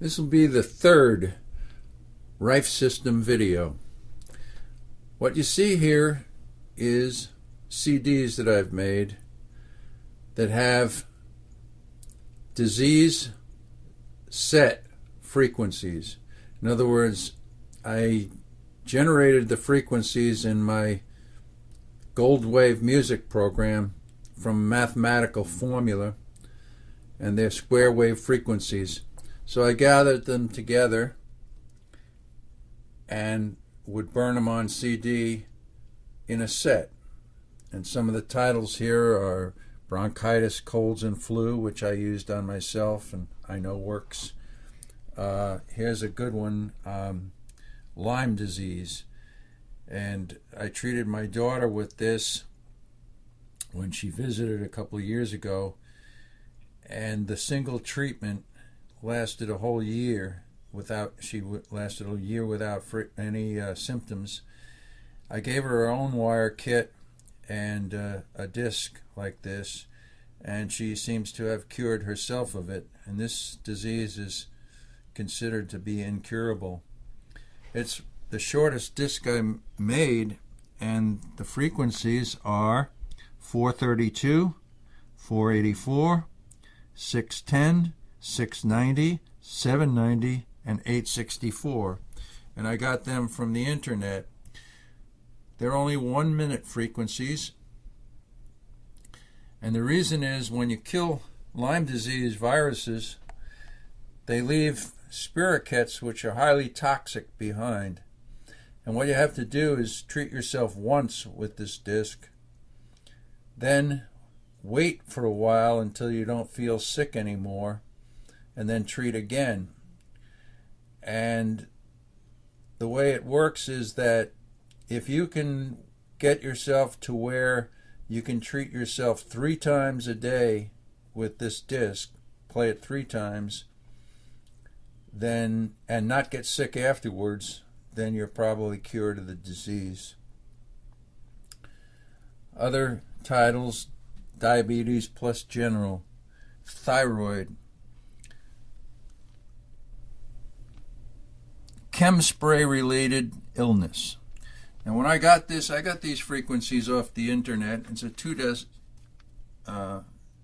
This will be the third Rife System video. What you see here is CDs that I've made that have disease set frequencies. In other words, I generated the frequencies in my gold wave music program from a mathematical formula, and they're square wave frequencies. So I gathered them together and would burn them on CD in a set. And some of the titles here are bronchitis, colds, and flu, which I used on myself and I know works. Here's a good one, Lyme disease. And I treated my daughter with this when she visited a couple of years ago, and the single treatment lasted a whole year without any symptoms. I gave her her own wire kit and a disc like this, and she seems to have cured herself of it, and this disease is considered to be incurable. It's the shortest disc I made, and the frequencies are 432, 484, 610, 690, 790, and 864. And I got them from the internet. They're only 1 minute frequencies. And the reason is when you kill Lyme disease viruses, they leave spirochetes, which are highly toxic, behind. And what you have to do is treat yourself once with this disc, then wait for a while until you don't feel sick anymore, and then treat again. And the way it works is that if you can get yourself to where you can treat yourself 3 times a day with this disc, play it 3 times, then and not get sick afterwards, then you're probably cured of the disease. Other titles: diabetes plus general, thyroid, chem spray related illness. And when I got these frequencies off the internet. It's a 2-disc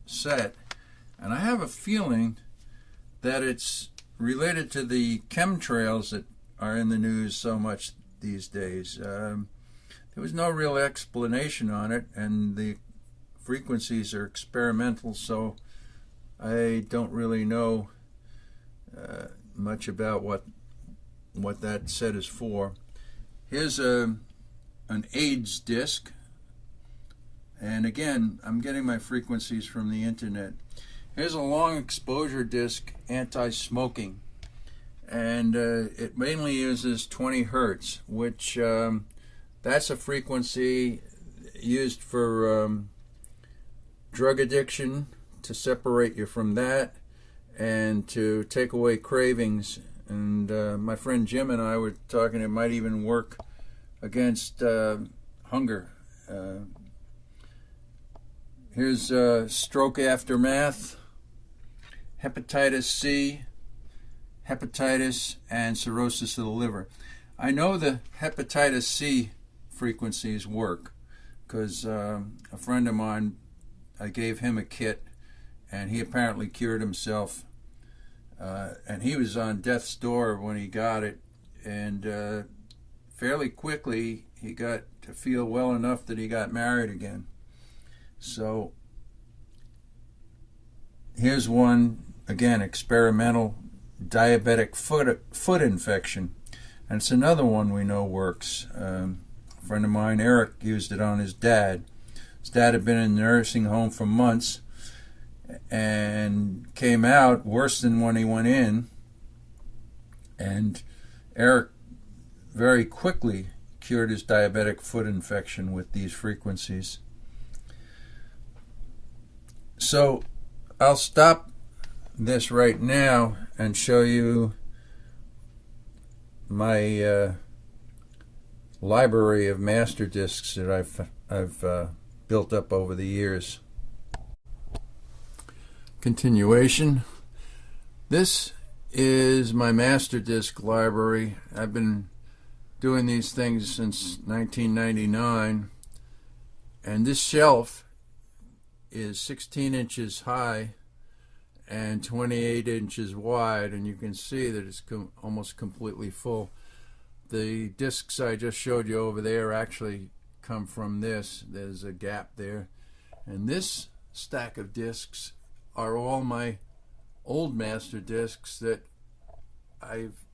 set, and I have a feeling that it's related to the chemtrails that are in the news so much these days. There was no real explanation on it, and the frequencies are experimental, so I don't really know much about what that set is for. Here's an AIDS disc, and again, I'm getting my frequencies from the internet. Here's a long exposure disc, anti-smoking, and it mainly uses 20 hertz, which that's a frequency used for drug addiction, to separate you from that and to take away cravings. And my friend Jim and I were talking, it might even work against hunger. Here's stroke aftermath, hepatitis C, hepatitis, and cirrhosis of the liver. I know the hepatitis C frequencies work because a friend of mine, I gave him a kit, and he apparently cured himself. And he was on death's door when he got it, and fairly quickly he got to feel well enough that he got married again. So here's one, again, experimental, diabetic foot infection, and it's another one we know works. A friend of mine, Eric, used it on his dad. His dad had been in a nursing home for months and came out worse than when he went in, and Eric very quickly cured his diabetic foot infection with these frequencies. So I'll stop this right now and show you my library of master discs that I've built up over the years. Continuation. This is my master disk library. I've been doing these things since 1999, and this shelf is 16 inches high and 28 inches wide, and you can see that it's almost completely full. The discs I just showed you over there actually come from this. There's a gap there, and this stack of discs are all my old master discs that I've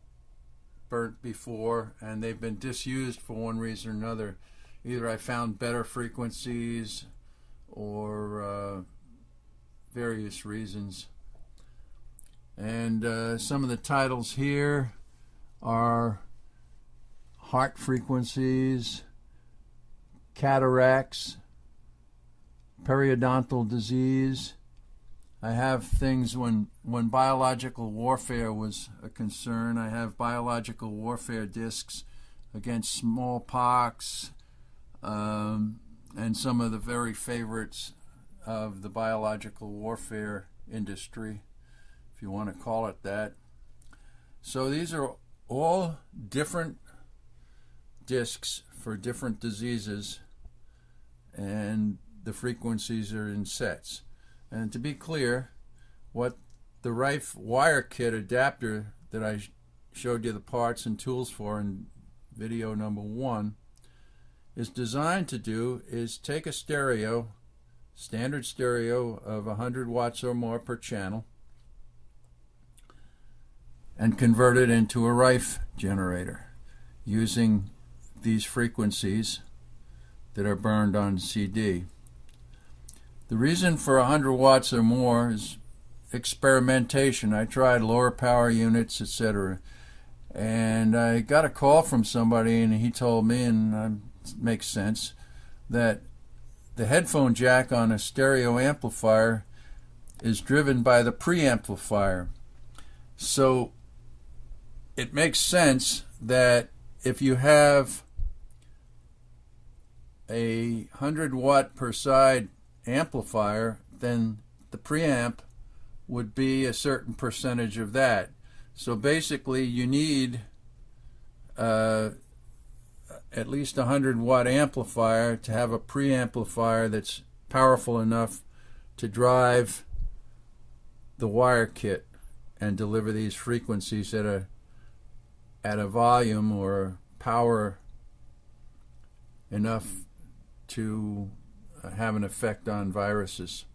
burnt before, and they've been disused for one reason or another. Either I found better frequencies or various reasons. And some of the titles here are heart frequencies, cataracts, periodontal disease. I have things when biological warfare was a concern. I have biological warfare discs against smallpox, and some of the very favorites of the biological warfare industry, if you want to call it that. So these are all different discs for different diseases, and the frequencies are in sets. And to be clear, what the Rife wire kit adapter that I showed you the parts and tools for in video number 1 is designed to do is take a stereo, standard stereo of 100 watts or more per channel, and convert it into a Rife generator using these frequencies that are burned on CD. The reason for 100 watts or more is experimentation. I tried lower power units, etc. And I got a call from somebody, and he told me, and it makes sense, that the headphone jack on a stereo amplifier is driven by the preamplifier. So it makes sense that if you have a 100 watt per side amplifier, then the preamp would be a certain percentage of that. So basically you need at least a 100 watt amplifier to have a preamplifier that's powerful enough to drive the wire kit and deliver these frequencies at a volume or power enough to have an effect on viruses.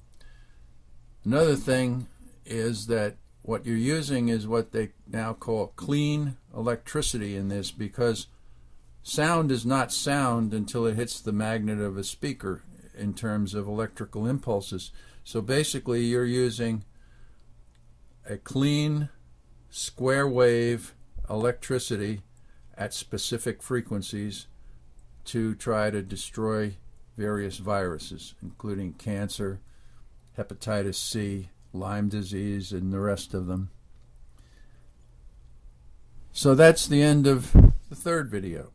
Another thing is that what you're using is what they now call clean electricity in this, because sound is not sound until it hits the magnet of a speaker in terms of electrical impulses. So basically you're using a clean square wave electricity at specific frequencies to try to destroy various viruses, including cancer, hepatitis C, Lyme disease, and the rest of them. So that's the end of the third video.